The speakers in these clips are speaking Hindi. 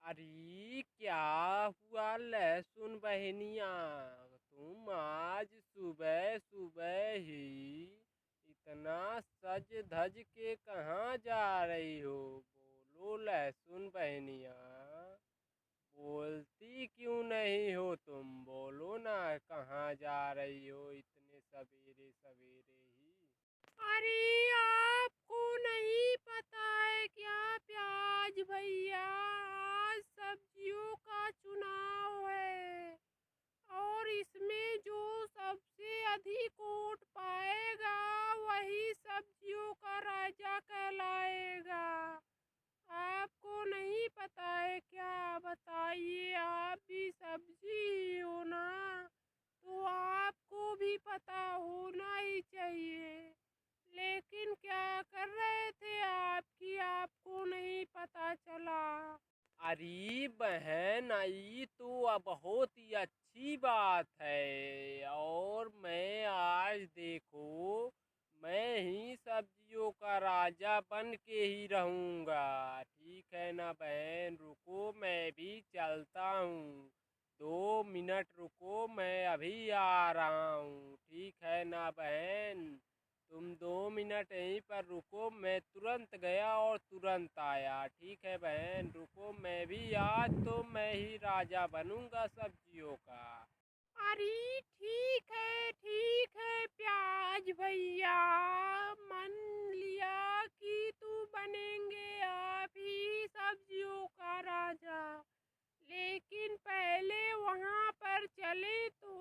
अरे क्या हुआ लहसुन बहनिया, तुम आज सुबह सुबह ही इतना सज धज के कहाँ जा रही हो? बोलो लहसुन बहनिया, बोलती क्यों नहीं हो तुम? बोलो ना, कहाँ जा रही हो इतने सवेरे सवेरे ही? अरे आपको नहीं पता है क्या प्याज भैया, आज सब्जियों का चुनाव है और इसमें जो सबसे अधिक वोट पाएगा वही सब्जियों का राजा कहलाएगा। आपको नहीं पता है क्या? बताइए, आप भी सब्जी ही हो ना, तो आपको भी पता होना ही चाहिए। लेकिन क्या कर रहे थे आप कि आपको नहीं पता चला? अरे बहन, आई तो बहुत ही अच्छी बात है। और मैं आज देखो, मैं ही सब्जियों का राजा बन के ही रहूँगा। ठीक है ना बहन? रुको, मैं भी चलता हूँ। 2 मिनट रुको, मैं अभी आ रहा हूँ। ठीक है ना बहन? तुम 2 मिनट यहीं पर रुको, मैं तुरंत गया और तुरंत आया। ठीक है बहन? रुको, मैं भी आज तो मैं ही राजा बनूंगा सब्जियों का। अरे ठीक है प्याज भैया, मान लिया कि तू बनेंगे आप ही सब्जियों का राजा। लेकिन पहले वहाँ पर चले तो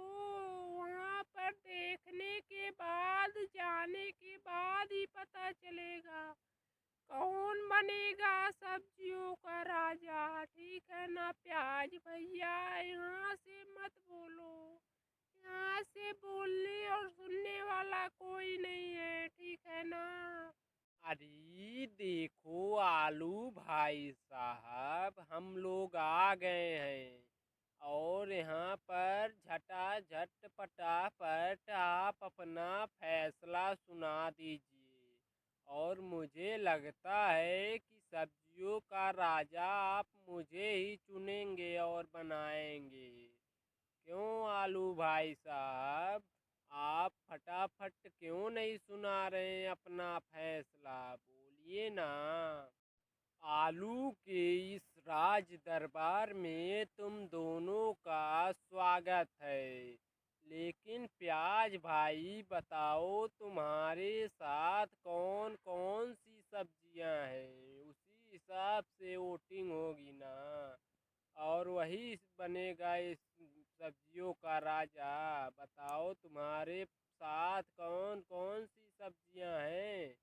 वहाँ पर देखने के बाद, जाने के बाद ही पता चलेगा कौन बनेगा सब्जियों का राजा। ठीक है ना प्याज भैया? यहाँ से मत बोलो, यहाँ से बोलने और सुनने वाला कोई नहीं है। ठीक है ना? अरे देखो आलू भाई साहब, हम लोग आ गए हैं और यहाँ पर झटाझट पटापट आप अपना फैसला सुना दीजिए। और मुझे लगता है कि सब्जियों का राजा आप मुझे ही चुनेंगे और बनाएंगे। क्यों आलू भाई साहब, आप फटाफट क्यों नहीं सुना रहे हैं अपना फैसला? बोलिए ना। आलू के इस राज दरबार में तुम दोनों का स्वागत है। लेकिन प्याज भाई बताओ, तुम्हारे साथ कौन कौन सी सब्जियां हैं? उसी हिसाब से वोटिंग होगी ना, और वही बनेगा इस सब्जियों का राजा। बताओ, तुम्हारे साथ कौन कौन सी सब्जियां हैं?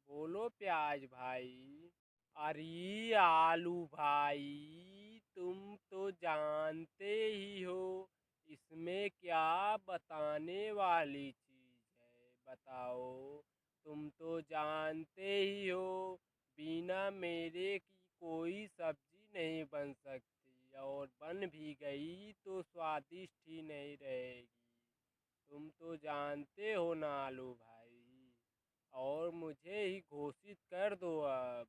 बोलो प्याज भाई। अरे आलू भाई, तुम तो जानते ही हो इसमें क्या बताने वाली चीज है। बताओ, तुम तो जानते ही हो बिना मेरे की कोई सब्जी नहीं बन सकती, और बन भी गई तो स्वादिष्ट ही नहीं रहेगी। तुम तो जानते हो ना आलू भाई। और मुझे ही घोषित कर दो अब,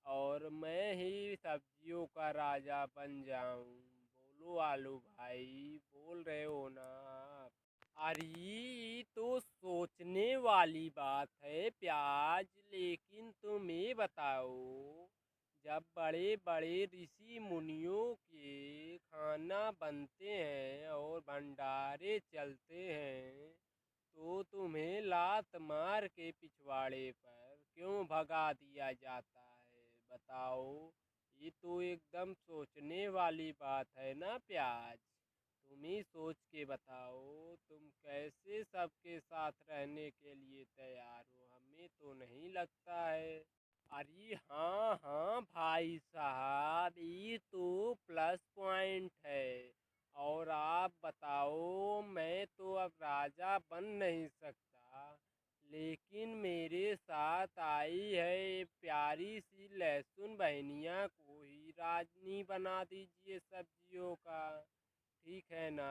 और मैं ही सब्जियों का राजा बन जाऊं। बोलो आलू भाई, बोल रहे हो ना आप? अरे ये तो सोचने वाली बात है प्याज। लेकिन तुम ये बताओ, जब बड़े बड़े ऋषि मुनियों के खाना बनते हैं और भंडारे चलते हैं, तो तुम्हें लात मार के पिछवाड़े पर क्यों भगा दिया जाता है? बताओ, ये तो एकदम सोचने वाली बात है ना प्याज? तुम ही सोच के बताओ, तुम कैसे सबके साथ रहने के लिए तैयार हो? हमें तो नहीं लगता है। अरे हाँ हाँ भाई साहब, ये तो प्लस पॉइंट है। और आप बताओ, मैं तो अब राजा बन नहीं सकता, लेकिन मेरे साथ आई है ये प्यारी सी लहसुन बहनिया को ही राजनी बना दीजिए सब्जियों का। ठीक है ना?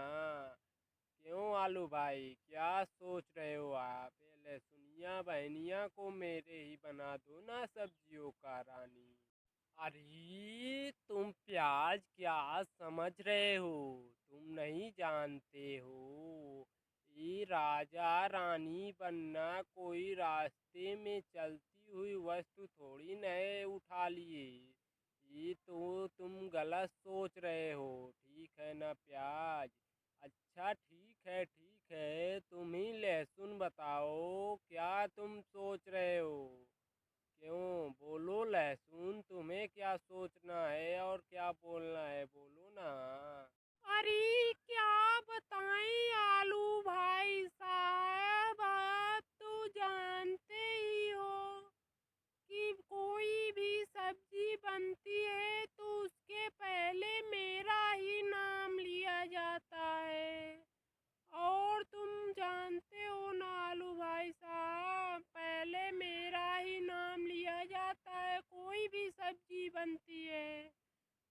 क्यों आलू भाई, क्या सोच रहे हो आप? ये लहसुनिया बहनिया को मेरे ही बना दो ना सब्जियों का रानी। अरे तुम प्याज क्या समझ रहे हो? तुम नहीं जानते हो, ये राजा रानी बनना कोई रास्ते में चलती हुई वस्तु थोड़ी नए उठा लिए। ये तो तुम गलत सोच रहे हो, ठीक है ना प्याज? अच्छा ठीक है, तुम ही लहसुन बताओ, क्या तुम सोच रहे हो? क्यों, बोलो लहसुन, तुम्हें क्या सोचना है और क्या बोलना है, बोलो ना। अरे क्या बताएं आलू भाई साहब, आप तो जानते ही हो कि कोई भी सब्जी बनती है तो उसके पहले मेरा ही नाम लिया जाता है। और तुम जानते हो ना आलू भाई साहब, पहले मेरा ही नाम लिया जाता है कोई भी सब्जी बनती है।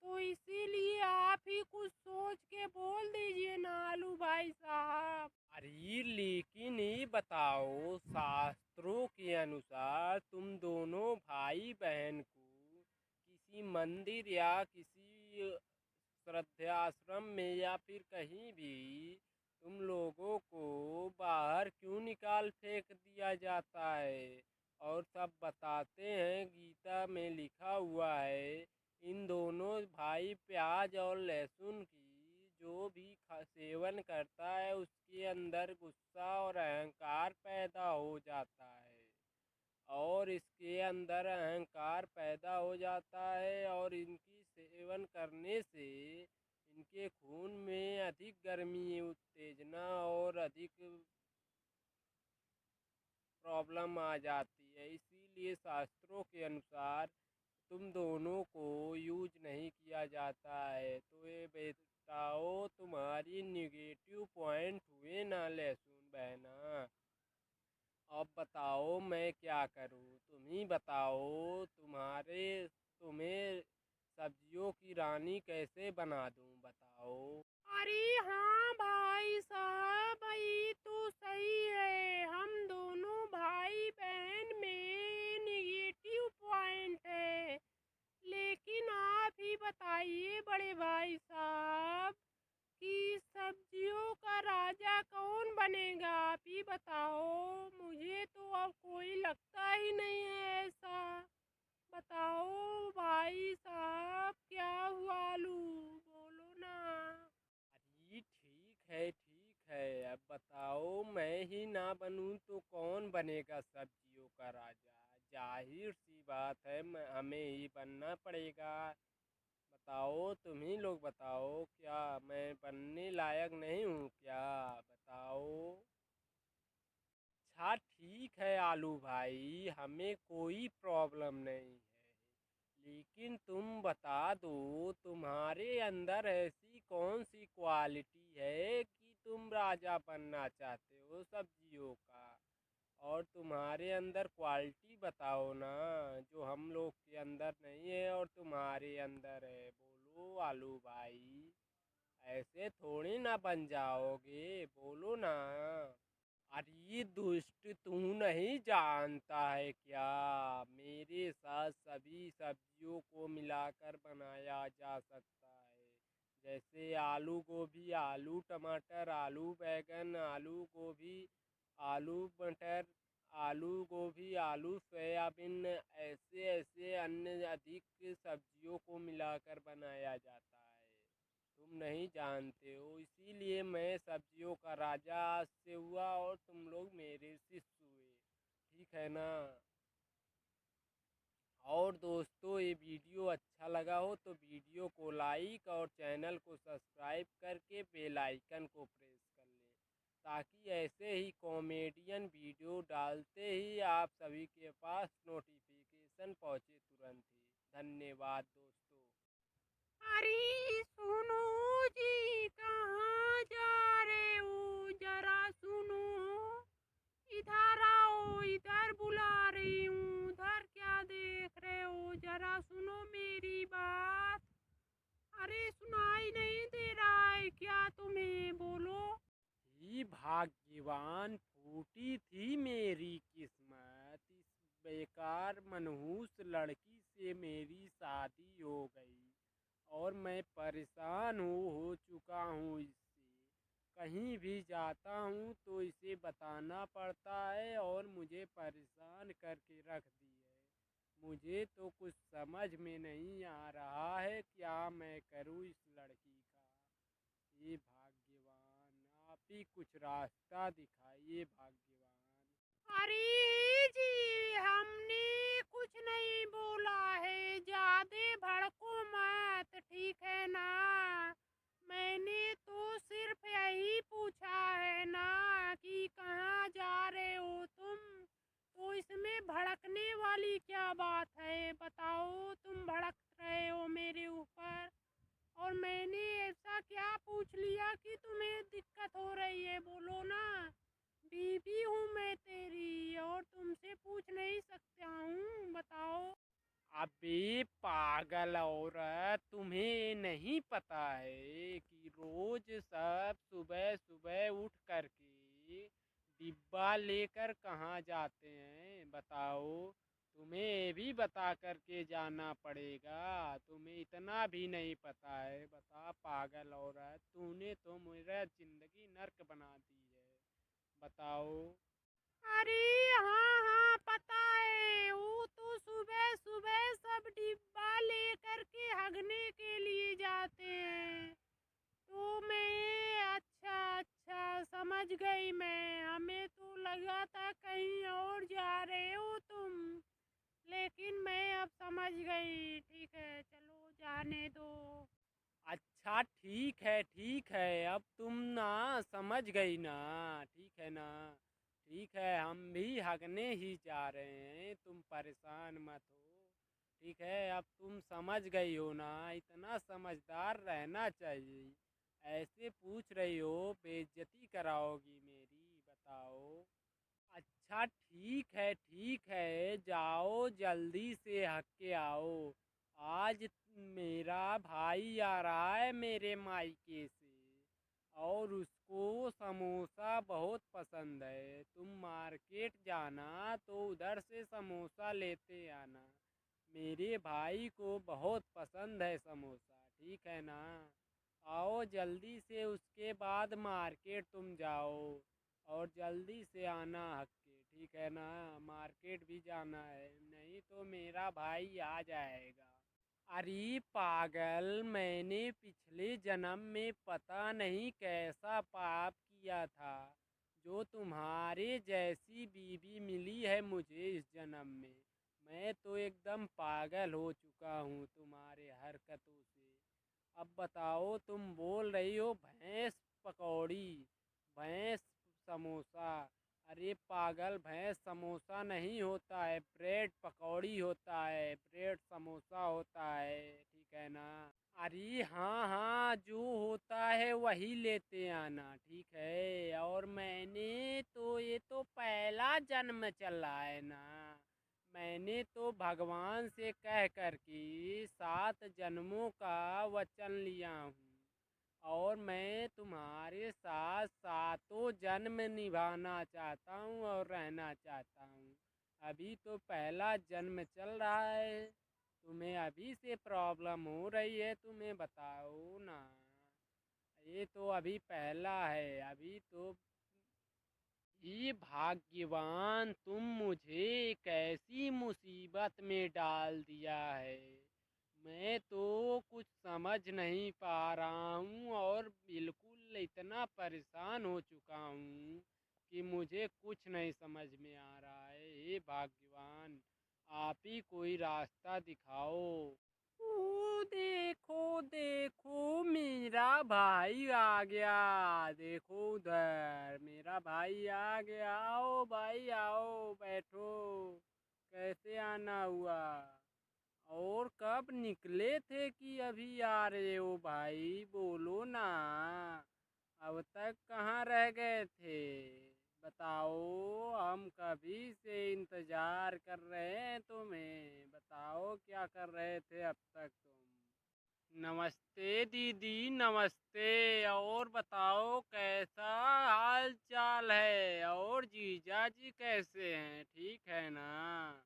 तो इसीलिए आप ही कुछ सोच के बोल दीजिए ना आलू भाई साहब। अरे लेकिन ये बताओ, शास्त्रों के अनुसार तुम दोनों भाई बहन को किसी मंदिर या किसी श्रद्धाश्रम में या फिर कहीं भी तुम लोगों को बाहर क्यों निकाल फेंक दिया जाता है? और सब बताते हैं, गीता में लिखा हुआ है, इन दोनों भाई प्याज और लहसुन की जो भी सेवन करता है उसके अंदर गुस्सा और अहंकार पैदा हो जाता है। और इसके अंदर अहंकार पैदा हो जाता है और इनकी सेवन करने से इनके खून में अधिक गर्मी, उत्तेजना और अधिक प्रॉब्लम आ जाती है। इसीलिए शास्त्रों के अनुसार तुम दोनों को यूज नहीं किया जाता है। तो ये बताओ, तुम्हारी निगेटिव पॉइंट हुए ना लहसुन बहना। अब बताओ मैं क्या करूं, तुम ही बताओ। तुम्हें सब्जियों की रानी कैसे बना दूं, बताओ। अरे हाँ भाई साहब, ये तो सही है, हम दोनों भाई बहन में निगेटिव पॉइंट है। लेकिन आप ही बताइए बड़े भाई साहब कि सब्जियों का राजा कौन बनेगा, आप ही बताओ। मुझे तो अब कोई लगता ही नहीं है ऐसा। बताओ भाई साहब, क्या हुआ आलू, बोलो ना। अरे ठीक है, अब बताओ, मैं ही ना बनूं तो कौन बनेगा सब्जियों का राजा? जाहिर सी बात है, हमें ही बनना पड़ेगा। बताओ, तुम ही लोग बताओ, क्या मैं बनने लायक नहीं हूँ क्या? बताओ। अच्छा ठीक है आलू भाई, हमें कोई प्रॉब्लम नहीं है। लेकिन तुम बता दो, तुम्हारे अंदर ऐसी कौन सी क्वालिटी है कि तुम राजा बनना चाहते हो सब्जियों का? और तुम्हारे अंदर क्वालिटी बताओ ना, जो हम लोग के अंदर नहीं है और तुम्हारे अंदर है। बोलो आलू भाई, ऐसे थोड़ी ना बन जाओगे, बोलो ना। अरे दुष्ट, तू नहीं जानता है क्या? मेरे साथ सभी सब्जियों को मिलाकर बनाया जा सकता है। जैसे आलू गोभी, आलू टमाटर, आलू बैंगन, आलू गोभी, आलू मटर, आलू गोभी, आलू सोयाबीन, ऐसे ऐसे अन्य अधिक सब्जियों को मिलाकर बनाया जाता है। तुम नहीं जानते हो, इसीलिए मैं सब्जियों का राजा आज से हुआ और तुम लोग मेरे शिष्य हुए, ठीक है ना? और दोस्तों, ये वीडियो अच्छा लगा हो तो वीडियो को लाइक और चैनल को सब्सक्राइब करके बेल आइकन को प्रेस कर लें, ताकि ऐसे ही कॉमेडियन वीडियो डालते ही आप सभी के पास नोटिफिकेशन पहुँचे तुरंत ही। धन्यवाद दोस्तों। अरे सुनो जी, कहाँ जा रहे हो, जरा सुनो। इधर आओ, इधर बुला रही हूँ, उधर क्या देख रहे हो, जरा सुनो मेरी बात। अरे सुनाई नहीं दे रहा है क्या तुम्हें, बोलो। ही भाग्यवान फूटी थी मेरी किस्मत, इस बेकार मनहूस लड़की से मेरी शादी हो गई और मैं परेशान हो चुका हूँ इससे। कहीं भी जाता हूँ तो इसे बताना पड़ता है और मुझे परेशान करके रख दी है। मुझे तो कुछ समझ में नहीं आ रहा है क्या मैं करूँ इस लड़की का। ये भाग्यवान, आप ही कुछ रास्ता दिखाइए भाग्यवान। अरे जी, हमने कुछ नहीं बोला है, ज्यादा भड़को मत, ठीक है ना। मैंने तो सिर्फ यही पूछा है ना कि कहाँ जा रहे हो तुम, तो इसमें भड़कने वाली क्या बात है, बताओ। तुम भड़क रहे हो मेरे ऊपर, और मैंने ऐसा क्या पूछ लिया कि तुम्हें दिक्कत हो रही है, बोलो ना। बीवी हूँ मैं तेरी, और तुमसे पूछ नहीं सकता हूँ, बताओ। अबे पागल औरत, तुम्हें नहीं पता है कि रोज सब सुबह सुबह उठ करके डिब्बा लेकर कहाँ जाते हैं, बताओ। तुम्हें भी बता करके जाना पड़ेगा, तुम्हें इतना भी नहीं पता है। बता पागल औरत, तूने तो मेरा जिंदगी नर्क बना दी है, बताओ। अरे हाँ हाँ, पता है, वो तो सुबह सुबह सब डिब्बा लेकर के हगने के लिए जाते हैं। तो मैं, अच्छा अच्छा, समझ गई मैं। हमें तो लगा था कहीं और जा रहे हो तुम, लेकिन मैं अब समझ गई। ठीक है, चलो जाने दो। अच्छा ठीक है, अब तुम ना समझ गई ना, ठीक है ना। ठीक है, हम भी हगने ही जा रहे हैं, तुम परेशान मत हो। ठीक है, अब तुम समझ गई हो ना, इतना समझदार रहना चाहिए। ऐसे पूछ रही हो, बेइज्जती कराओगी मेरी, बताओ। अच्छा ठीक है, जाओ जल्दी से हक के आओ। आज मेरा भाई आ रहा है मेरे मायके से और उसको समोसा बहुत पसंद है। तुम मार्केट जाना तो उधर से समोसा लेते आना। मेरे भाई को बहुत पसंद है समोसा, ठीक है ना। आओ जल्दी से, उसके बाद मार्केट तुम जाओ और जल्दी से आना हक के, ठीक है ना। मार्केट भी जाना है, नहीं तो मेरा भाई आ जाएगा। अरे पागल, मैंने पिछले जन्म में पता नहीं कैसा पाप किया था जो तुम्हारे जैसी बीवी मिली है मुझे इस जन्म में। मैं तो एकदम पागल हो चुका हूँ तुम्हारे हरकतों से। अब बताओ, तुम बोल रही हो भैंस पकौड़ी, भैंस समोसा। अरे पागल, भैंस समोसा नहीं होता है, ब्रेड पकौड़ी होता है, ब्रेड समोसा होता है, ठीक है ना। अरे हाँ हाँ, जो होता है वही लेते आना, ठीक है। और मैंने तो, ये तो पहला जन्म चल रहा है ना। मैंने तो भगवान से कह कर के 7 जन्मों का वचन लिया हूँ और मैं तुम्हारे साथ सातों जन्म निभाना चाहता हूँ और रहना चाहता हूँ। अभी तो पहला जन्म चल रहा है, तुम्हें अभी से प्रॉब्लम हो रही है, तुम्हें बताओ ना। ये तो अभी पहला है, अभी तो। ये भाग्यवान, तुम मुझे एक ऐसी मुसीबत में डाल दिया है। मैं तो कुछ समझ नहीं पा रहा हूँ और बिल्कुल इतना परेशान हो चुका हूँ कि मुझे कुछ नहीं समझ में आ रहा है। हे भगवान, आप ही कोई रास्ता दिखाओ। ओ देखो देखो, मेरा भाई आ गया। देखो उधर मेरा भाई आ गया। आओ भाई आओ, बैठो। कैसे आना हुआ और कब निकले थे कि अभी आ रहे हो भाई, बोलो ना। अब तक कहाँ रह गए थे, बताओ। हम कभी से इंतजार कर रहे हैं तुम्हें, बताओ क्या कर रहे थे अब तक तुम। नमस्ते दीदी, नमस्ते। और बताओ कैसा हाल चाल है, और जीजा जी कैसे हैं, ठीक है ना।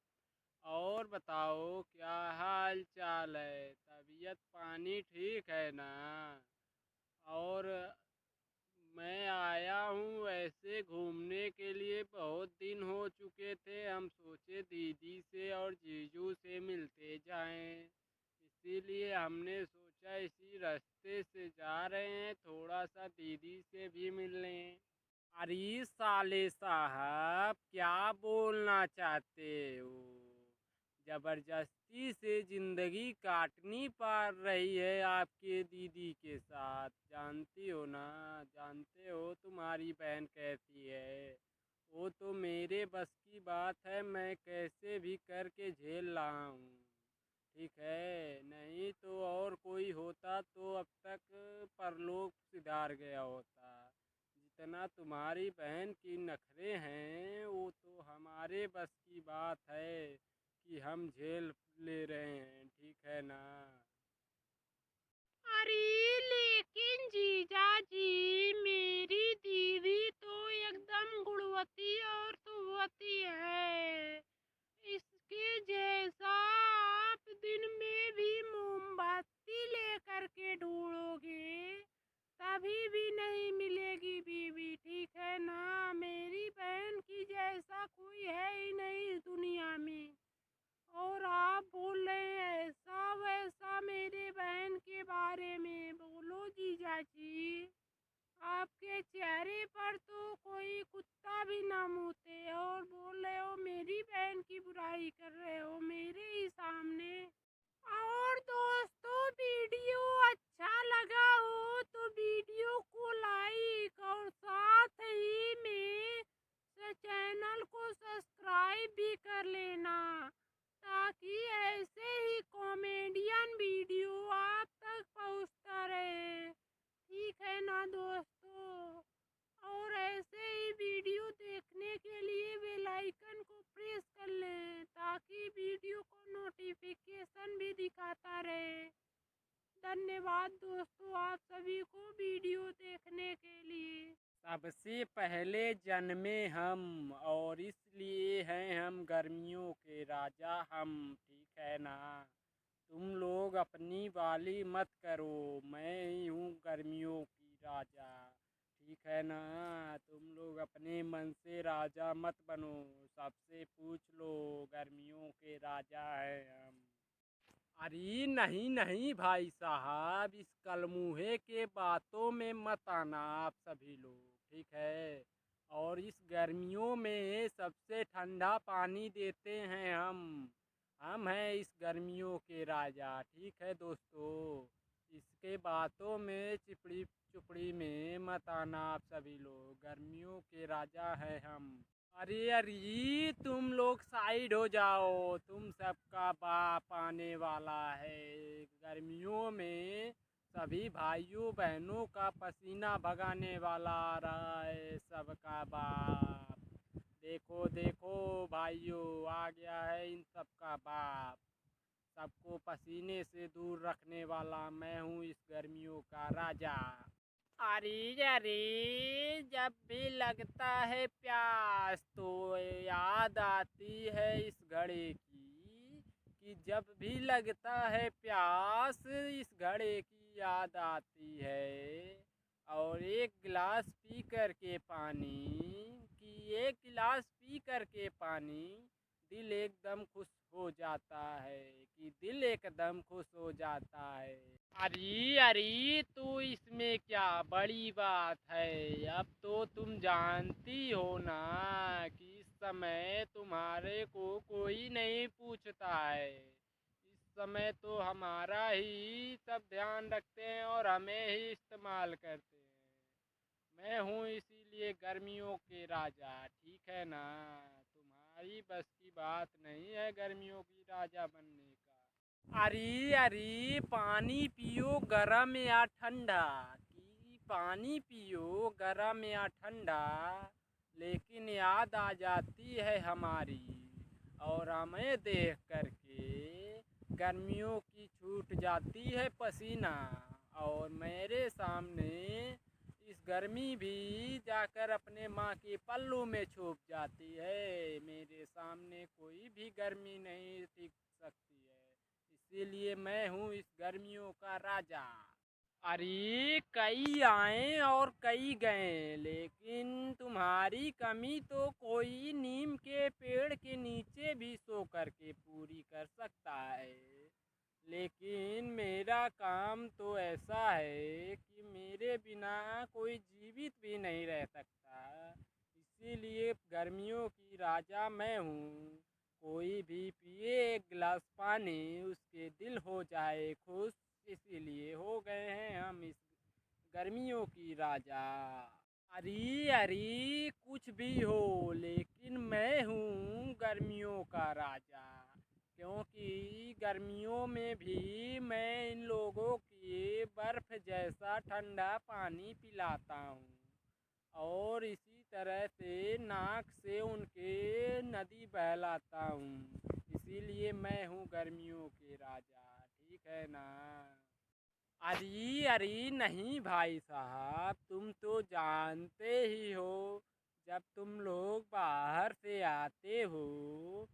और बताओ क्या हाल चाल है? तबीयत पानी ठीक है ना? और मैं आया हूँ ऐसे घूमने के लिए, बहुत दिन हो चुके थे। हम सोचे दीदी से और जीजू से मिलते जाएं, इसीलिए हमने सोचा इसी रास्ते से जा रहे हैं, थोड़ा सा दीदी से भी मिल लें। अरे साले साहब, क्या बोलना चाहते हो? जबरदस्ती से जिंदगी काटनी पड़ रही है आपके दीदी के साथ, जानती हो ना? जानते हो तुम्हारी बहन कैसी है? वो तो मेरे बस की बात है, मैं कैसे भी करके झेल रहा हूँ। ठीक है, नहीं तो और कोई होता तो अब तक परलोक सिधार गया होता। जितना तुम्हारी बहन की नखरे हैं वो तो हमारे बस की बात है कि हम झेल ले रहे हैं, ठीक है ना? अरे लेकिन जीजा जी, मेरी दीदी तो एकदम गुणवती और सुवती है। इसके जैसा आप दिन में भी मोमबत्ती लेकर के ढूंढोगे तभी भी नहीं मिलेगी बीवी, ठीक है ना? मेरी बहन की जैसा कोई है ही नहीं इस दुनिया में। और आप बोल रहे हैं ऐसा वैसा मेरे बहन के बारे में? बोलो जीजा जी, आपके चेहरे पर तो कोई कुत्ता भी ना मूते और बोल रहे हो मेरी बहन की बुराई कर रहे हो मेरे ही सामने। और दोस्तों, वीडियो अच्छा लगा हो तो वीडियो को लाइक और साथ ही में चैनल को सब्सक्राइब भी कर लेना, ताकि ऐसे ही कॉमेडियन वीडियो आप तक पहुंचता रहे, ठीक है ना दोस्तों? और ऐसे ही वीडियो देखने के लिए बेल आइकन को प्रेस कर लें, ताकि वीडियो को नोटिफिकेशन भी दिखाता रहे। धन्यवाद दोस्तों, आप सभी को वीडियो देखने के लिए। सबसे पहले जन्मे हम, और इसलिए हैं हम गर्मियों के राजा हम, ठीक है ना? तुम लोग अपनी वाली मत करो, मैं ही हूँ गर्मियों की राजा, ठीक है ना? तुम लोग अपने मन से राजा मत बनो, सबसे पूछ लो, गर्मियों के राजा हैं हम। अरे नहीं नहीं भाई साहब, इस कलमुहे के बातों में मत आना आप सभी लोग, ठीक है? और इस गर्मियों में सबसे ठंडा पानी देते हैं हम हैं इस गर्मियों के राजा, ठीक है दोस्तों? इसके बातों में चिपड़ी चुपड़ी में मत आना आप सभी लोग, गर्मियों के राजा हैं हम। अरे अरे, तुम लोग साइड हो जाओ, तुम सबका बाप आने वाला है। गर्मियों में सभी भाइयों बहनों का पसीना भगाने वाला आ रहा है सबका बाप। देखो देखो भाइयों, आ गया है इन सबका बाप। सबको पसीने से दूर रखने वाला मैं हूँ इस गर्मियों का राजा। अरे अरे, जब भी लगता है प्यास तो याद आती है इस घड़े की, कि जब भी लगता है प्यास इस घड़े की याद आती है। और एक गिलास पी कर के पानी, कि एक गिलास पी कर के पानी दिल एकदम खुश हो जाता है, कि दिल एकदम खुश हो जाता है। अरे अरे, तो इसमें क्या बड़ी बात है? अब तो तुम जानती हो ना कि इस समय तुम्हारे को कोई नहीं पूछता है। इस समय तो हमारा ही सब ध्यान रखते हैं और हमें ही इस्तेमाल करते हैं। मैं हूँ इसीलिए गर्मियों के राजा, ठीक है ना? तुम्हारी बस की बात नहीं है गर्मियों की राजा बनने का। अरे अरे, पानी पियो गरम या ठंडा, कि पानी पियो गरम या ठंडा, लेकिन याद आ जाती है हमारी, और हमें देख करके गर्मियों की छूट जाती है पसीना। और मेरे सामने इस गर्मी भी जाकर अपने माँ के पल्लू में छुप जाती है। मेरे सामने कोई भी गर्मी नहीं टिक सकती है, इसीलिए मैं हूँ इस गर्मियों का राजा। अरे कई आए और कई गए, लेकिन तुम्हारी कमी तो कोई नीम के पेड़ के नीचे भी सो करके पूरी कर सकता है। लेकिन मेरा काम तो ऐसा है कि मेरे बिना कोई जीवित भी नहीं रह सकता, इसीलिए गर्मियों की राजा मैं हूँ। कोई भी पिए एक गिलास पानी, उसके दिल हो जाए खुश, इसीलिए हो गए हैं हम इस गर्मियों की राजा। अरे अरे कुछ भी हो, लेकिन मैं हूँ गर्मियों का राजा, क्योंकि गर्मियों में भी मैं इन लोगों की बर्फ जैसा ठंडा पानी पिलाता हूँ, और इसी तरह से नाक से उनके नदी बहलाता हूँ, इसीलिए मैं हूँ गर्मियों के राजा। ठीक है ना? अरे अरे नहीं भाई साहब, तुम तो जानते ही हो, जब तुम लोग बाहर से आते हो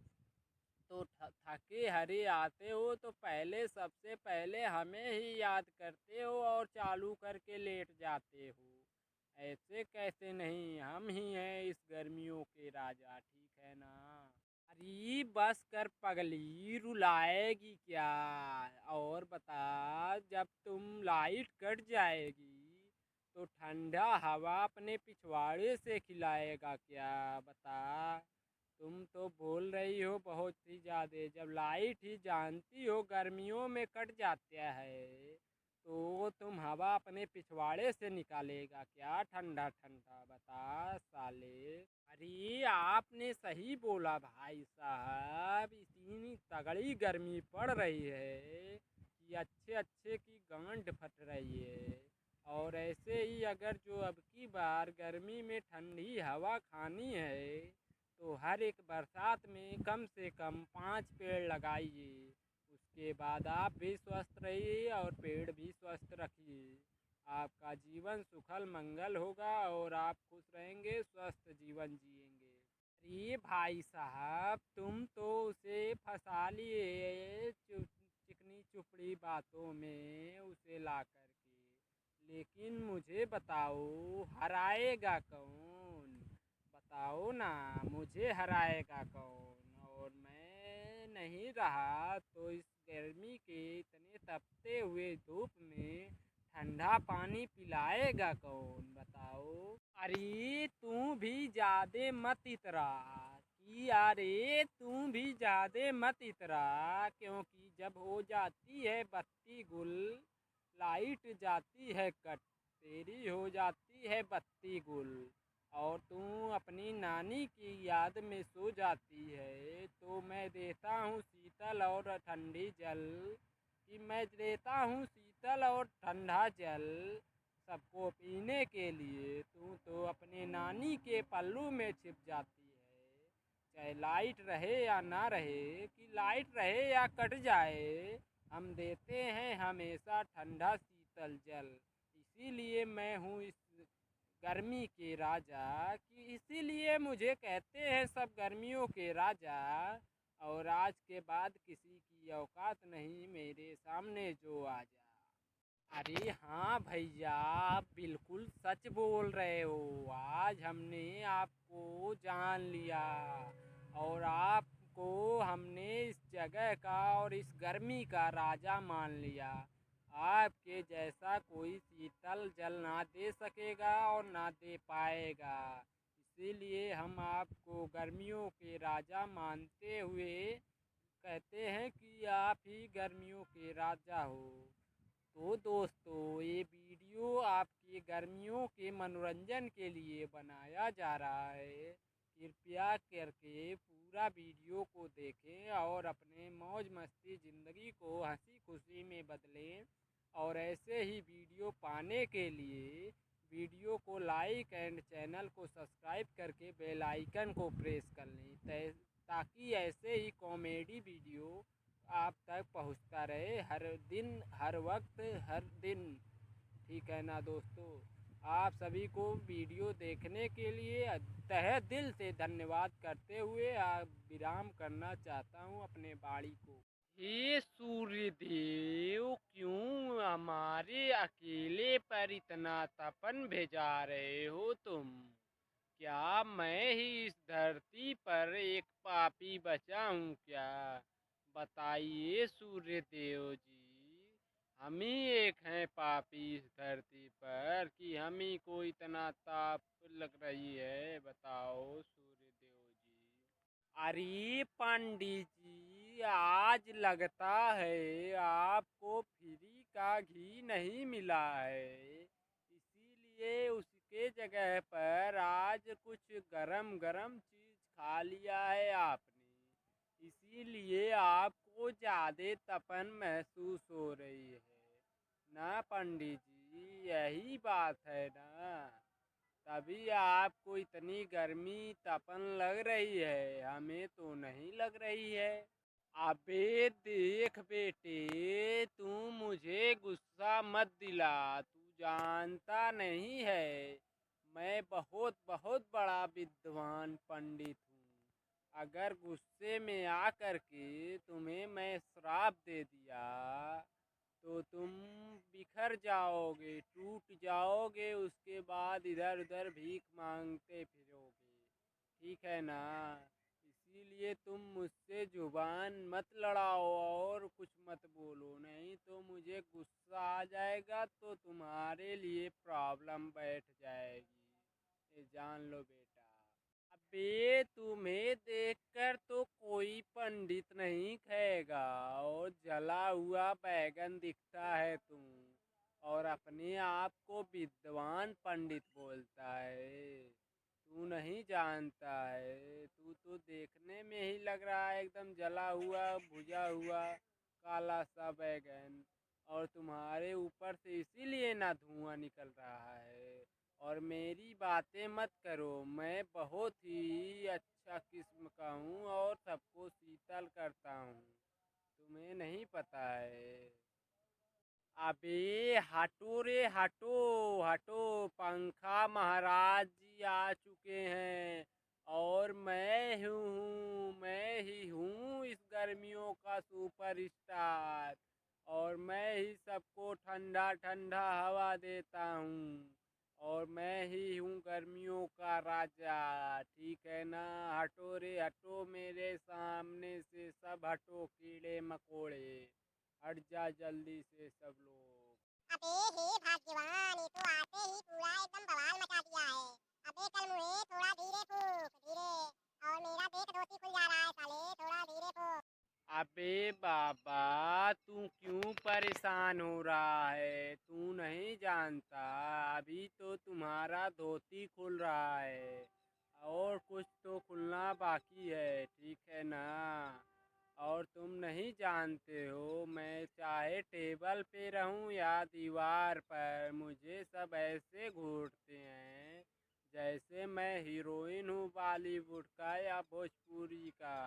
तो थके हारे आते हो तो पहले सबसे पहले हमें ही याद करते हो और चालू करके लेट जाते हो। ऐसे कैसे नहीं, हम ही हैं इस गर्मियों के राजा। ठीक है ना? अरे बस कर पगली, रुलाएगी क्या? और बता, जब तुम लाइट कट जाएगी तो ठंडा हवा अपने पिछवाड़े से खिलाएगा क्या? बता। तुम तो बोल रही हो बहुत ही ज़्यादा, जब लाइट ही जानती हो गर्मियों में कट जाता है, तो तुम हवा अपने पिछवाड़े से निकालेगा क्या ठंडा ठंडा? बता साले। अरे आपने सही बोला भाई साहब, इतनी तगड़ी गर्मी पड़ रही है कि अच्छे अच्छे की गांड फट रही है। और ऐसे ही अगर जो अब की बार गर्मी में ठंडी हवा खानी है तो हर एक बरसात में कम से कम 5 पेड़ लगाइए। उसके बाद आप भी स्वस्थ रहिए और पेड़ भी स्वस्थ रखिए। आपका जीवन सुखल मंगल होगा और आप खुश रहेंगे, स्वस्थ जीवन जिएंगे। अरे भाई साहब, तुम तो उसे फंसा लिए चिकनी चुपड़ी बातों में उसे ला करके, लेकिन मुझे बताओ हराएगा कौन? बताओ ना, मुझे हराएगा कौन? और मैं नहीं रहा तो इस गर्मी के इतने तपते हुए धूप में ठंडा पानी पिलाएगा कौन? बताओ। अरे तू भी ज्यादा मत इतरा कि अरे तू भी ज्यादा मत इतरा, क्योंकि जब हो जाती है बत्ती गुल, लाइट जाती है कट, तेरी हो जाती है बत्ती गुल, और तू अपनी नानी की याद में सो जाती है, तो मैं देता हूँ शीतल और ठंडी जल, कि मैं देता हूँ शीतल और ठंडा जल सबको पीने के लिए। तू तो अपने नानी के पल्लू में छिप जाती है, चाहे लाइट रहे या ना रहे, कि लाइट रहे या कट जाए, हम देते हैं हमेशा ठंडा शीतल जल। इसीलिए मैं हूँ इस गर्मी के राजा, कि इसीलिए मुझे कहते हैं सब गर्मियों के राजा। और आज के बाद किसी की औकात नहीं मेरे सामने जो आ जा। अरे हाँ भैया, आप बिल्कुल सच बोल रहे हो। आज हमने आपको जान लिया और आपको हमने इस जगह का और इस गर्मी का राजा मान लिया। आपके जैसा कोई शीतल जल ना दे सकेगा और ना दे पाएगा, इसीलिए हम आपको गर्मियों के राजा मानते हुए कहते हैं कि आप ही गर्मियों के राजा हो। तो दोस्तों, ये वीडियो आपकी गर्मियों के मनोरंजन के लिए बनाया जा रहा है। कृपया करके पूरा वीडियो को देखें और अपने मौज मस्ती ज़िंदगी को हंसी खुशी में बदलें। और ऐसे ही वीडियो पाने के लिए वीडियो को लाइक एंड चैनल को सब्सक्राइब करके बेल आइकन को प्रेस कर लें, ताकि ऐसे ही कॉमेडी वीडियो आप तक पहुंचता रहे हर दिन, हर वक्त, हर दिन। ठीक है ना दोस्तों? आप सभी को वीडियो देखने के लिए तहे दिल से धन्यवाद करते हुए विराम करना चाहता हूँ अपने वाणी को। हे सूर्य देव, क्यों हमारे अकेले पर इतना तपन भेजा रहे हो तुम? क्या मैं ही इस धरती पर एक पापी बचा हूँ क्या? बताइए सूर्य देव जी, हम ही एक हैं पापी इस धरती पर कि हम ही को इतना ताप लग रही है? बताओ सूर्य देव जी। अरे पंडित जी, आज लगता है आपको फ्री का घी नहीं मिला है, इसीलिए उसके जगह पर आज कुछ गरम गरम चीज खा लिया है आपने, इसीलिए आपको ज्यादा तपन महसूस हो रही है ना पंडित जी? यही बात है ना, तभी आपको इतनी गर्मी तपन लग रही है, हमें तो नहीं लग रही है। अबे देख बेटे, तू मुझे गुस्सा मत दिला, तू जानता नहीं है मैं बहुत बहुत बड़ा विद्वान पंडित हूँ। अगर गुस्से में आकर के तुम्हें मैं श्राप दे दिया तो तुम बिखर जाओगे, टूट जाओगे, उसके बाद इधर उधर भीख मांगते फिरोगे, ठीक है ना? इसीलिए तुम मुझसे जुबान मत लड़ाओ और कुछ मत बोलो, नहीं तो मुझे गुस्सा आ जाएगा तो तुम्हारे लिए प्रॉब्लम बैठ जाएगी, ये जान लो बेटा। अबे तुम्हें देखकर तो कोई पंडित नहीं कहेगा, और जला हुआ बैगन दिखता है तुम, और अपने आप को विद्वान पंडित बोलता है। तू नहीं जानता है, तू तो देखने में ही लग रहा है एकदम जला हुआ भुजा हुआ काला सा बैगन, और तुम्हारे ऊपर से इसीलिए ना धुआं निकल रहा है। और मेरी बातें मत करो, मैं बहुत ही अच्छा किस्म का हूँ और सबको शीतल करता हूँ, तुम्हें नहीं पता है। अबे हटो रे हटो, हटो, पंखा महाराज जी आ चुके हैं, और मैं ही हूँ इस गर्मियों का सुपरस्टार, और मैं ही सबको ठंडा ठंडा हवा देता हूँ, और मैं ही हूँ गर्मियों का राजा, ठीक है ना? हटो रे हटो, मेरे सामने से सब हटो, कीड़े मकोड़े हट जा जल्दी से सब लोग। अबे हे भाग्यवान, ये तो आते ही पूरा एकदम बवाल मचा दिया है। अबे कल मुझे थोड़ा धीरे फूक, धीरे, और मेरा देख धोती खुल जा रहा है साले, थोड़ा धीरे फूक। अबे बाबा, तू क्यों परेशान हो रहा है? तू नहीं जानता, अभी तो तुम्हारा धोती खुल रहा है और कुछ तो खुलना बाकी है, ठीक है ना? और तुम नहीं जानते हो, मैं चाहे टेबल पे रहूं या दीवार पर, मुझे सब ऐसे घूरते हैं जैसे मैं हीरोइन हूँ बॉलीवुड का या भोजपुरी का।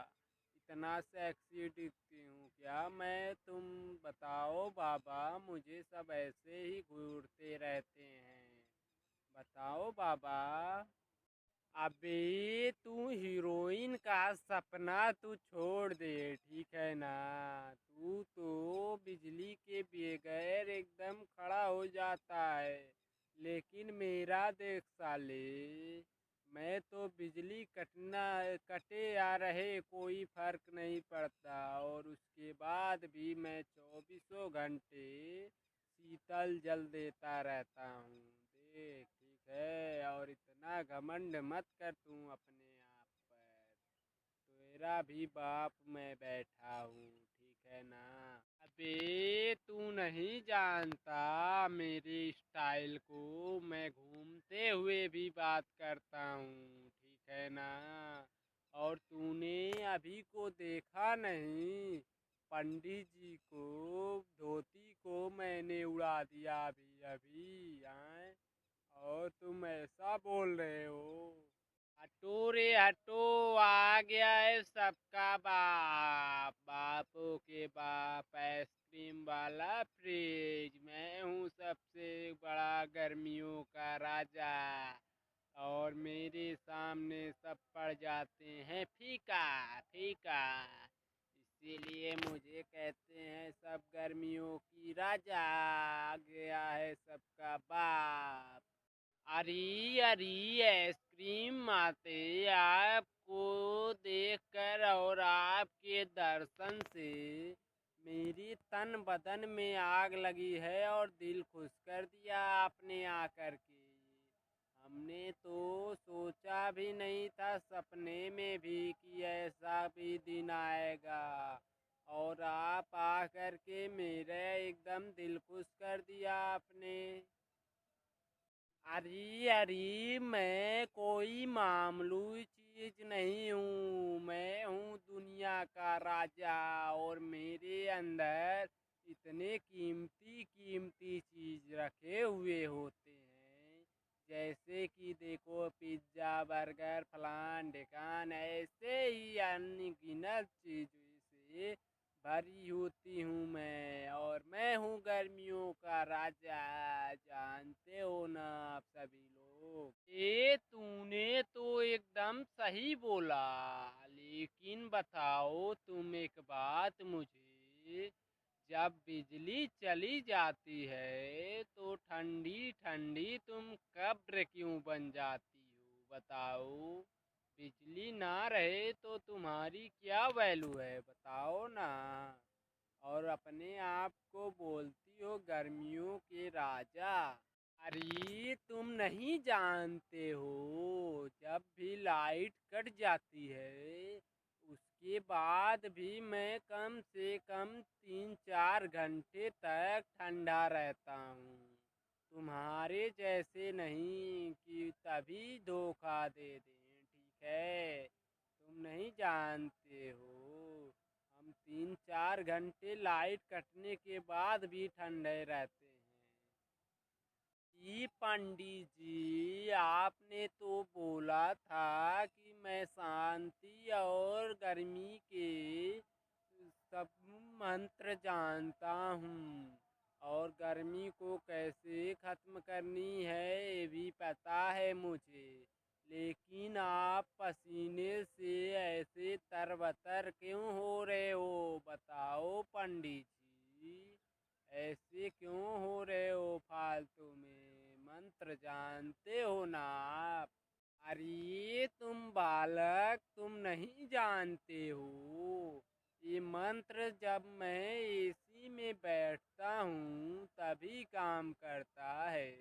इतना सेक्सी दिखती हूँ क्या मैं? तुम बताओ बाबा, मुझे सब ऐसे ही घूरते रहते हैं, बताओ बाबा। अबे तू हीरोइन का सपना तू छोड़ दे, ठीक है ना? तू तो बिजली के बगैर एकदम खड़ा हो जाता है, लेकिन मेरा देख साले, मैं तो बिजली कटे या रहे कोई फर्क नहीं पड़ता, और उसके बाद भी मैं चौबीसों घंटे शीतल जल देता रहता हूँ, देख, ठीक है? और इतना घमंड मत कर तू अपने आप पर, तेरा भी बाप मैं बैठा हूँ, ठीक है ना? अबे तू नहीं जानता मेरे स्टाइल को, मैं घूमते हुए भी बात करता हूँ, ठीक है ना? और तूने अभी को देखा नहीं, पंडित जी को धोती को मैंने उड़ा दिया अभी अभी आए, और तुम ऐसा बोल रहे हो? हटो रे हटो, आ गया है सबका बाप, बापों के बाप, आइसक्रीम वाला फ्रिज, मैं हूँ सबसे एक बड़ा गर्मियों का राजा, और मेरे सामने सब पड़ जाते हैं फीका फीका। इसीलिए मुझे कहते हैं सब गर्मियों की राजा, आ गया है सबका बाप। अरे अरे आइसक्रीम माते, आपको देखकर और आपके दर्शन से मेरी तन बदन में आग लगी है और दिल खुश कर दिया आपने आकर के। हमने तो सोचा भी नहीं था सपने में भी कि ऐसा भी दिन आएगा, और आप आकर के मेरा एकदम दिल खुश कर दिया आपने। अरे अरे मैं कोई मामूली चीज नहीं हूँ, मैं हूँ दुनिया का राजा, और मेरे अंदर इतने कीमती कीमती चीज रखे हुए होते हैं, जैसे कि देखो पिज्ज़ा बर्गर फलान ढिकान, ऐसे ही अनगिनत चीज़ों से भरी होती हूँ मैं, और मैं हूँ गर्मियों का राजा, जानते हो ना आप सभी लोग। ये तूने तो एकदम सही बोला, लेकिन बताओ तुम एक बात मुझे, जब बिजली चली जाती है तो ठंडी ठंडी तुम कब्र क्यों बन जाती हो, बताओ। बिजली ना रहे तो तुम्हारी क्या वैल्यू है, बताओ ना। और अपने आप को बोलती हो गर्मियों के राजा। अरे तुम नहीं जानते हो, जब भी लाइट कट जाती है उसके बाद भी मैं कम से कम 3-4 घंटे तक ठंडा रहता हूँ। तुम्हारे जैसे नहीं कि तभी धोखा दे दें, ठीक है। तुम नहीं जानते हो, हम 3-4 घंटे लाइट कटने के बाद भी ठंडे रहते हैं। जी पंडित जी, आपने तो बोला था कि मैं शांति और गर्मी के सब मंत्र जानता हूँ, और गर्मी को कैसे खत्म करनी है ये भी पता है मुझे, लेकिन आप पसीने से ऐसे तरबतर क्यों हो रहे हो, बताओ पंडित जी। ऐसे क्यों हो रहे हो फालतू में, मंत्र जानते हो ना आप। अरे तुम बालक, तुम नहीं जानते हो, ये मंत्र जब मैं एसी में बैठता हूँ तभी काम करता है,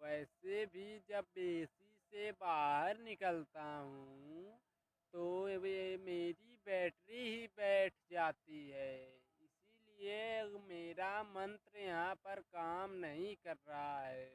वैसे भी जब एसी से बाहर निकलता हूँ तो वे मेरी बैटरी ही बैठ जाती है, इसीलिए मेरा मंत्र यहाँ पर काम नहीं कर रहा है।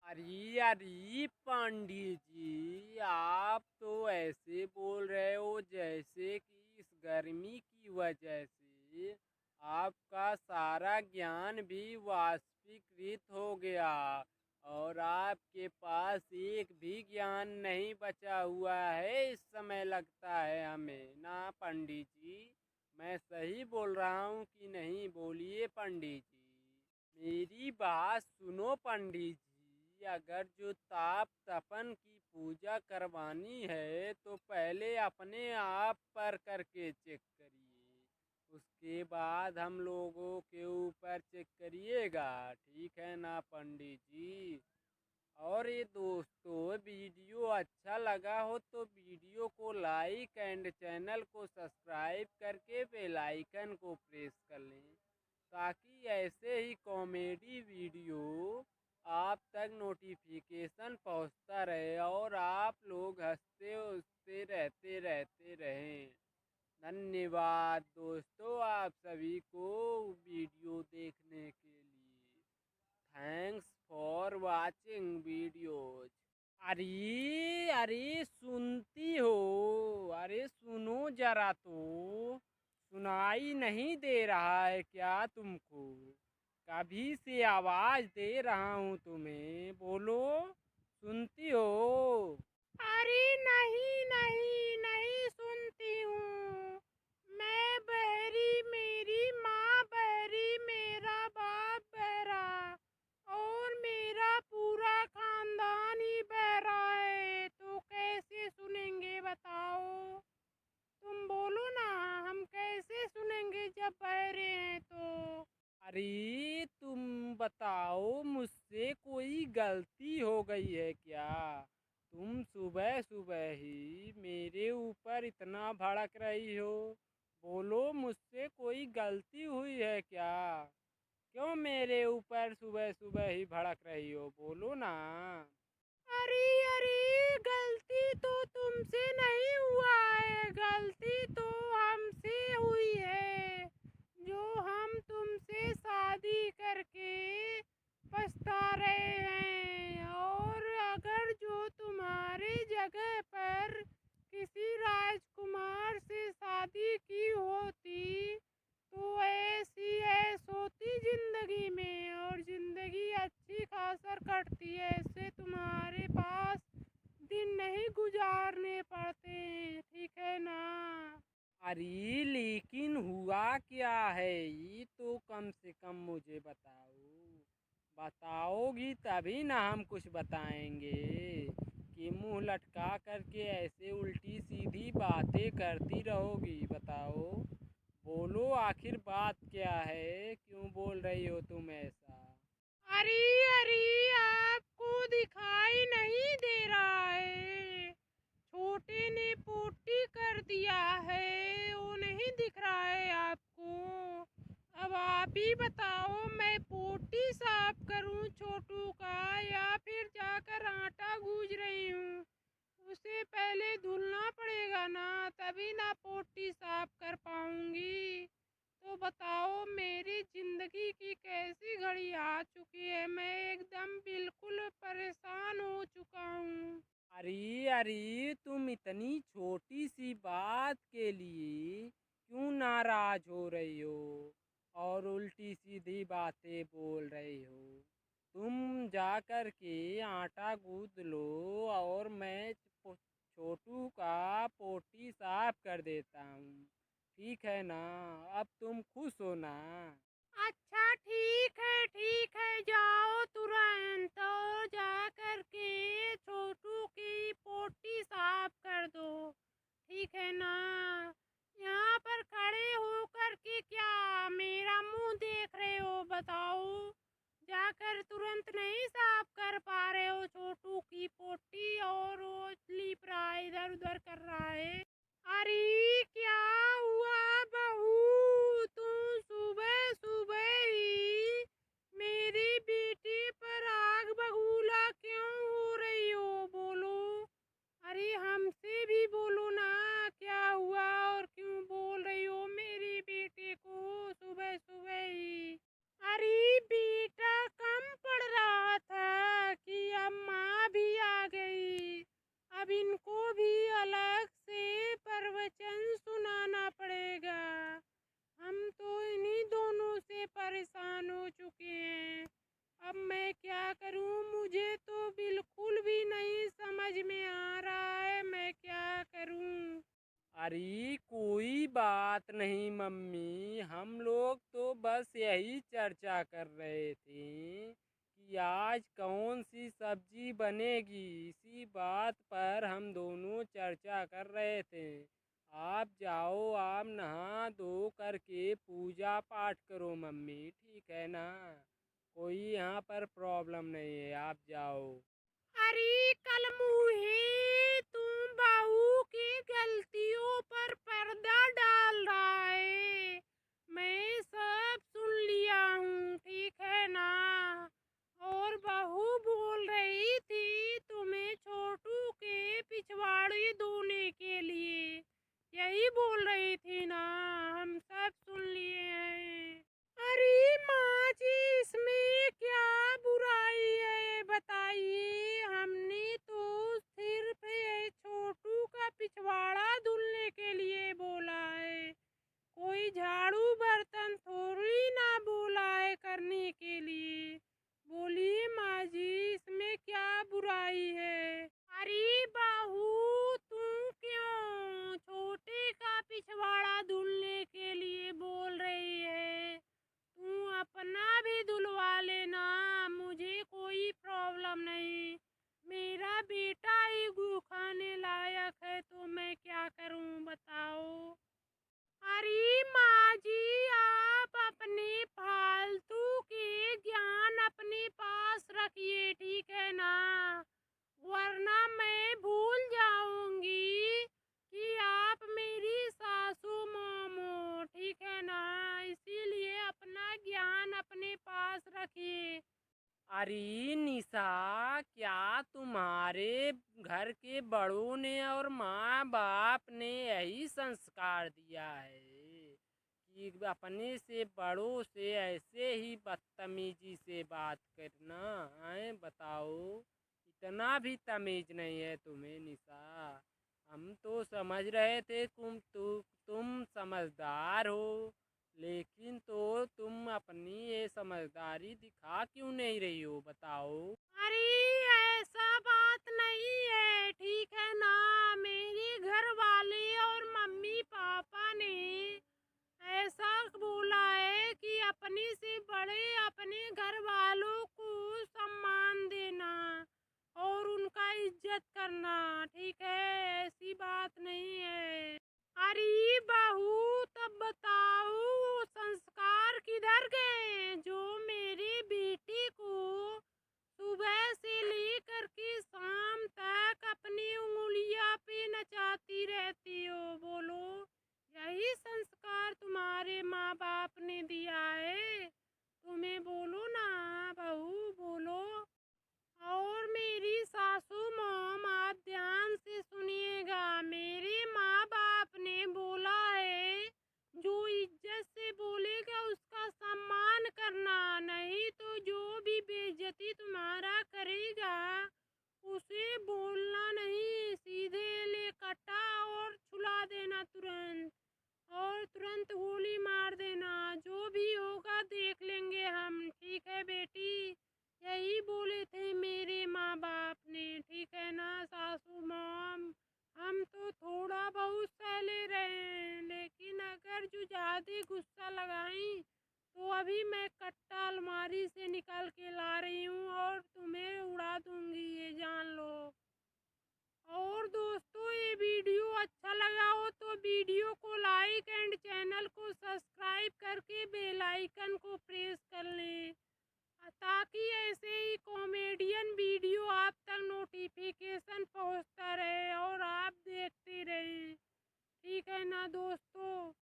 अरे अरे पंडित जी, आप तो ऐसे बोल रहे हो जैसे कि इस गर्मी की वजह से आपका सारा ज्ञान भी वाष्पीकृत हो गया, और आपके पास एक भी ज्ञान नहीं बचा हुआ है इस समय, लगता है हमें ना पंडित जी। मैं सही बोल रहा हूँ कि नहीं, बोलिए पंडित जी। मेरी बात सुनो पंडित जी, अगर जो ताप तपन की पूजा करवानी है तो पहले अपने आप पर करके चेक करिए, उसके बाद हम लोगों के ऊपर चेक करिएगा, ठीक है ना पंडित जी। और ये दोस्तों, वीडियो अच्छा लगा हो तो वीडियो को लाइक एंड चैनल को सब्सक्राइब करके बेल आइकन को प्रेस कर लें, ताकि ऐसे ही कॉमेडी वीडियो आप तक नोटिफिकेशन पहुंचता रहे और आप लोग हंसते हंसते रहते रहें। धन्यवाद दोस्तों आप सभी को वीडियो देखने के लिए। Thanks for watching videos. अरे अरे सुनती हो, अरे सुनो जरा, तो सुनाई नहीं दे रहा है क्या तुमको, कभी से आवाज दे रहा हूँ तुम्हें, बोलो, सुनती हो। अरे नहीं नहीं नहीं सुनती हूँ, मैं बहरी, मेरी माँ बहरी, मेरा बाप बहरा, और मेरा अरे तुम बताओ, मुझसे कोई गलती हो गई है क्या? तुम सुबह सुबह ही मेरे ऊपर इतना भड़क रही हो। बोलो, मुझसे कोई गलती हुई है क्या? क्यों मेरे ऊपर सुबह सुबह ही भड़क रही हो? बोलो ना। अरे अरे, गलती तो तुमसे नहीं हुआ है, गलती तो हमसे हुई है। जो हम तुमसे शादी करके पछता रहे हैं। और अगर जो तुम्हारे जगह पर किसी राजकुमार से शादी की होती तो ऐसी ऐश होती जिंदगी में, और जिंदगी अच्छी खासा कटती। ऐसे तुम्हारे पास दिन नहीं गुजारने पड़ते हैं, ठीक है ना? अरे लेकिन हुआ क्या है, ये तो कम से कम मुझे बताओ। बताओगी तभी ना हम कुछ बताएंगे। कि मुंह लटका करके ऐसे उल्टी सीधी बातें करती रहोगी? बताओ, बोलो आखिर बात क्या है, क्यों बोल रही हो तुम ऐसा? अरे अरे, आपको दिखाई नहीं दे रहा है? छोटे ने पोटी कर दिया है, वो नहीं दिख रहा है आपको? अब आप ही बताओ, मैं पोटी साफ करूं छोटू का, या फिर जाकर आटा गूंज रही हूँ? उसे पहले धुलना पड़ेगा ना, तभी ना पोटी साफ कर पाऊंगी। तो बताओ, मेरी जिंदगी की कैसी घड़ी आ चुकी है, मैं एकदम बिल्कुल परेशान हो चुका हूँ। अरे अरे, तुम इतनी छोटी सी बात के लिए क्यों नाराज हो रही हो और उल्टी सीधी बातें बोल रही हो? तुम जा कर के आटा गूंद लो और मैं छोटू का पोटी साफ कर देता हूँ। ठीक है ना? अब तुम खुश हो ना? अच्छा, ठीक है, जाओ तुरंत और जा करके छोटू की पोटी साफ कर दो, ठीक है ना? यहाँ पर खड़े होकर के क्या मेरा मुंह देख रहे हो? बताओ, जाकर तुरंत नहीं साफ कर पा रहे हो छोटू की पोटी, और वो लिप रहा है, इधर उधर कर रहा है। अरे क्या हुआ बहू, तू सुबह सुबह ही मेरी बेटी पर आग बबूला क्यों हो रही हो? बोलो, अरे हमसे भी बोलो ना, क्या हुआ और क्यों बोल रही हो मेरी बेटे को सुबह सुबह ही? अरे बेटा कम पड़ रहा था कि अब माँ भी आ गई। अब इनको भी अलग से प्रवचन सुनाना पड़ेगा। हम तो इन्हीं दोनों से परेशान हो चुके हैं। अब मैं क्या करूं, मुझे तो बिल्कुल भी नहीं समझ में आ रहा है, मैं क्या करूं। अरे कोई बात नहीं मम्मी, हम लोग तो बस यही चर्चा कर रहे थे कि आज कौन सी सब्जी बनेगी। इसी बात पर हम दोनों चर्चा कर रहे थे। आप जाओ, आप नहा धो करके पूजा पाठ करो मम्मी, ठीक है ना? कोई यहाँ पर प्रॉब्लम नहीं है, आप जाओ। अरे कल मुहे, तुम बहू की गलतियों पर पर्दा डाल रहा है। मैं सब सुन लिया हूँ, ठीक है ना? और बहू बोल रही थी तुम्हें छोटू के पिछवाड़े धोने के लिए, यही बोल रही थी ना? हम सब सुन लिए हैं। अरे माँ जी, इसमें क्या बुराई है बताइए? हमने तो सिर्फ ये छोटू का पिछवाड़ा धुलने के लिए बोला है, कोई झाड़ू बर्तन थोड़ी ना बोला है करने के लिए। बोलिए माँ जी। अरे निशा, क्या तुम्हारे घर के बड़ों ने और माँ बाप ने यही संस्कार दिया है कि अपने से बड़ों से ऐसे ही बदतमीजी से बात करना है? बताओ, इतना भी तमीज नहीं है तुम्हें निशा। हम तो समझ रहे थे तुम समझदार हो, लेकिन तो तुम अपनी ये समझदारी दिखा क्यों नहीं रही हो? बताओ। अरे ऐसा बात नहीं है, ठीक है ना। मेरे घर वाले और मम्मी पापा ने ऐसा बोला है कि अपने से बड़े अपने घर वालों को सम्मान देना और उनका इज्जत करना, ठीक है। ऐसी बात नहीं है। अरे बहू, तब बताओ वो संस्कार किधर गए जो मेरे बेटे को सुबह से लेकर के शाम तक अपनी उंगलियां पे नचाती रहती हो? बोलो, यही संस्कार तुम्हारे माँ बाप ने दिया है तुम्हें? बोलो ना बहू, बोलो। और मेरी सासू मॉम, आप ध्यान से सुनिएगा। मेरे माँ बाप ने बोला है जो इज्जत से बोलेगा उसका सम्मान करना, नहीं तो जो भी बेइज्जती तुम्हारा करेगा उसे बोलना नहीं, सीधे ले कटा और छुला देना तुरंत, और तुरंत गोली मार देना। जो भी होगा देख लेंगे हम, ठीक है बेटी? यही बोले थे मेरे माँ बाप ने, ठीक है ना सासू मॉम? हम तो थोड़ा बहुत सह ले रहे हैं, लेकिन अगर जो ज़्यादा गुस्सा लगाई तो अभी मैं कट्टा अलमारी से निकाल के ला रही हूँ और तुम्हें उड़ा दूंगी, ये जान लो। और दोस्तों, ये वीडियो अच्छा लगा हो तो वीडियो को लाइक एंड चैनल को सब्सक्राइब करके बेल आइकन को प्रेस कर लें, ताकि ऐसे ही कॉमेडियन वीडियो आप तक नोटिफिकेशन पहुंचता रहे और आप देखते रहें, ठीक है ना दोस्तों?